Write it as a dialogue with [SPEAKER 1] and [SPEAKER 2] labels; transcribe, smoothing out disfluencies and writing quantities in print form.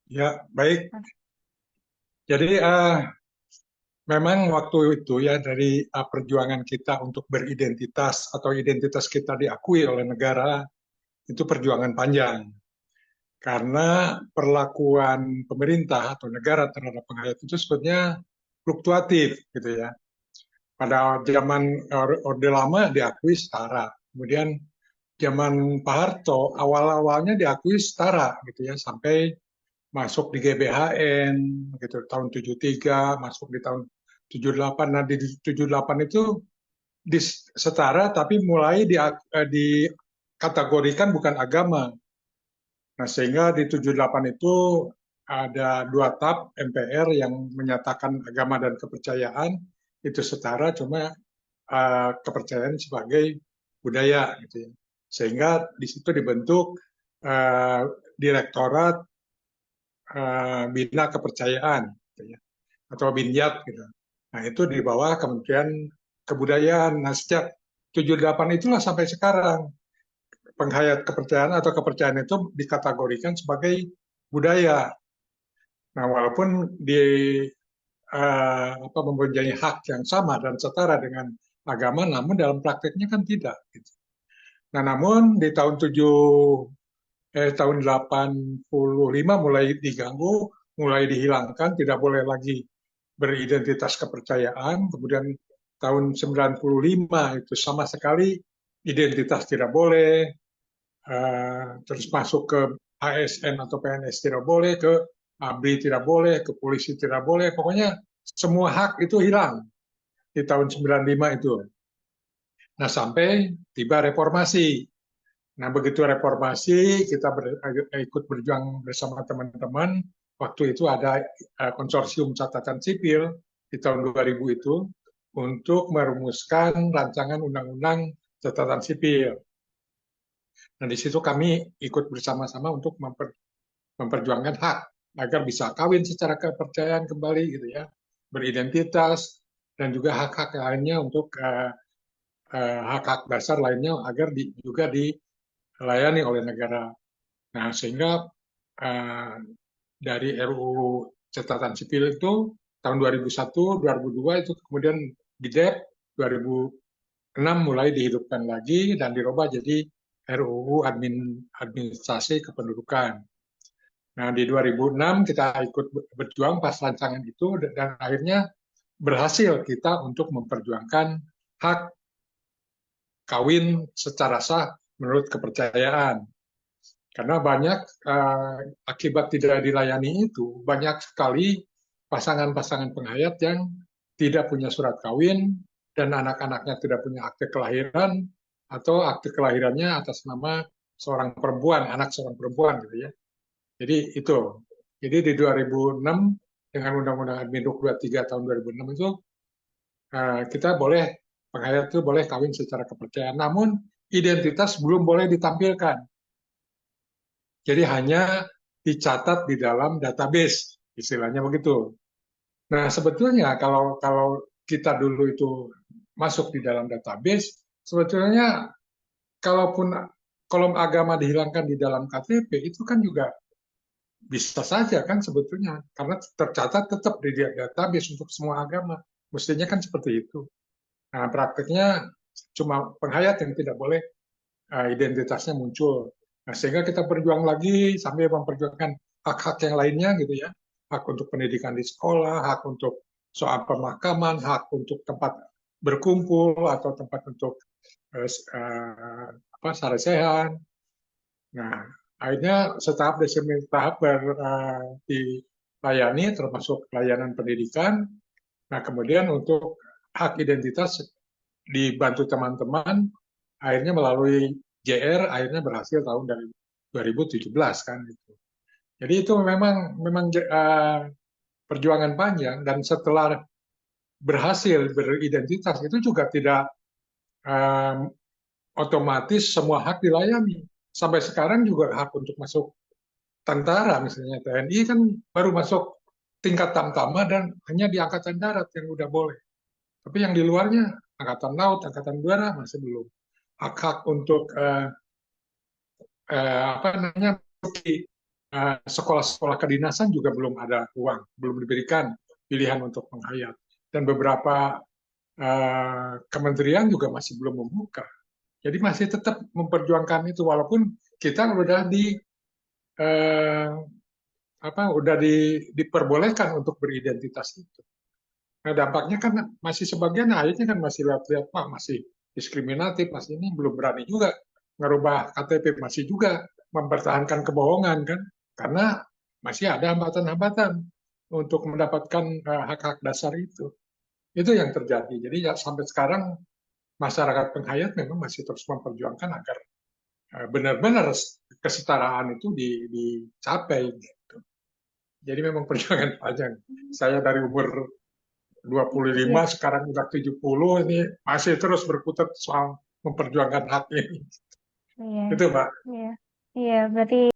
[SPEAKER 1] Ya, baik. Jadi memang waktu itu ya dari perjuangan kita untuk beridentitas atau identitas kita diakui oleh negara itu perjuangan panjang. Karena perlakuan pemerintah atau negara terhadap penghayat itu sebetulnya fluktuatif gitu ya. Pada zaman Orde Lama diakui setara. Kemudian zaman Pak Harto awal-awalnya diakui setara gitu ya sampai masuk di GBHN gitu tahun 73, masuk di tahun 78. Nah, di 78 itu setara tapi mulai dikategorikan bukan agama. Nah, sehingga di 78 itu ada dua tahap MPR yang menyatakan agama dan kepercayaan itu setara, cuma kepercayaan sebagai budaya gitu ya. Sehingga di situ dibentuk uh, Direktorat Bina Kepercayaan gitu ya, atau Binyat gitu. Nah, itu di bawah Kementerian Kebudayaan. Nah, sejak 78 itulah sampai sekarang penghayat kepercayaan atau kepercayaan itu dikategorikan sebagai budaya. Nah, walaupun mempunyai hak yang sama dan setara dengan agama, namun dalam prakteknya kan tidak. Gitu. Nah, namun di tahun 85 mulai diganggu, mulai dihilangkan, tidak boleh lagi beridentitas kepercayaan. Kemudian tahun 95 itu sama sekali identitas tidak boleh, terus masuk ke ASN atau PNS tidak boleh, ke ABRI tidak boleh, ke polisi tidak boleh, pokoknya semua hak itu hilang di tahun 95 itu. Nah, sampai tiba reformasi. Nah, begitu reformasi, kita ikut berjuang bersama teman-teman. Waktu itu ada konsorsium catatan sipil di tahun 2000 itu untuk merumuskan rancangan undang-undang catatan sipil. Nah, di situ kami ikut bersama-sama untuk memperjuangkan hak agar bisa kawin secara kepercayaan kembali gitu ya, beridentitas dan juga hak-hak lainnya untuk hak-hak dasar lainnya agar juga dilayani oleh negara. Nah, sehingga uh, dari RUU catatan sipil itu tahun 2001, 2002 itu kemudian BIDEP 2006 mulai dihidupkan lagi dan dirubah jadi RUU Administrasi Kependudukan. Nah, di 2006 kita ikut berjuang pas rancangan itu dan akhirnya berhasil kita untuk memperjuangkan hak kawin secara sah menurut kepercayaan. Karena banyak akibat tidak dilayani itu, banyak sekali pasangan-pasangan penghayat yang tidak punya surat kawin dan anak-anaknya tidak punya akte kelahiran atau akte kelahirannya atas nama seorang perempuan, anak seorang perempuan gitu ya. Jadi itu. Jadi di 2006 dengan Undang-Undang Admin 23 tahun 2006 itu kita boleh penghayat itu boleh kawin secara kepercayaan. Namun identitas belum boleh ditampilkan. Jadi hanya dicatat di dalam database, istilahnya begitu. Nah, sebetulnya kalau kalau kita dulu itu masuk di dalam database, sebetulnya kalaupun kolom agama dihilangkan di dalam KTP itu kan juga bisa saja kan sebetulnya karena tercatat tetap di database untuk semua agama. Mestinya kan seperti itu. Nah, prakteknya cuma penghayat yang tidak boleh identitasnya muncul. Nah, sehingga kita berjuang lagi sambil memperjuangkan hak-hak yang lainnya gitu ya. Hak untuk pendidikan di sekolah, hak untuk soal pemakaman, hak untuk tempat berkumpul atau tempat untuk saresehan. Nah, akhirnya setahap demi tahap dilayani termasuk layanan pendidikan. Nah, kemudian untuk hak identitas dibantu teman-teman akhirnya melalui JR akhirnya berhasil tahun dari 2017 kan gitu. Jadi itu memang perjuangan panjang dan setelah berhasil beridentitas itu juga tidak uh, otomatis semua hak dilayani. Sampai sekarang juga hak untuk masuk tentara misalnya TNI kan baru masuk tingkat tamtama dan hanya di angkatan darat yang udah boleh. Tapi yang di luarnya angkatan laut, angkatan udara masih belum. Hak-hak untuk apa namanya sekolah-sekolah kedinasan juga belum ada uang, belum diberikan pilihan untuk menghayat. Dan beberapa kementerian juga masih belum membuka. Jadi masih tetap memperjuangkan itu walaupun kita udah eh, diperbolehkan untuk beridentitas itu. Nah, dampaknya kan masih sebagian akhirnya kan masih lihat-lihat, Pak, masih diskriminatif, masih ini belum berani juga ngerubah KTP, masih juga mempertahankan kebohongan kan, karena masih ada hambatan-hambatan untuk mendapatkan hak-hak dasar itu. Itu yang terjadi. Jadi ya, sampai sekarang masyarakat penghayat memang masih terus memperjuangkan agar benar-benar kesetaraan itu dicapai. Gitu. Jadi memang perjuangan panjang. Saya dari umur 25
[SPEAKER 2] Iya,
[SPEAKER 1] sekarang udah 70 ini masih terus berkutat soal memperjuangkan hak ini.
[SPEAKER 2] iya,
[SPEAKER 1] Itu Pak.
[SPEAKER 2] iya, iya. Berarti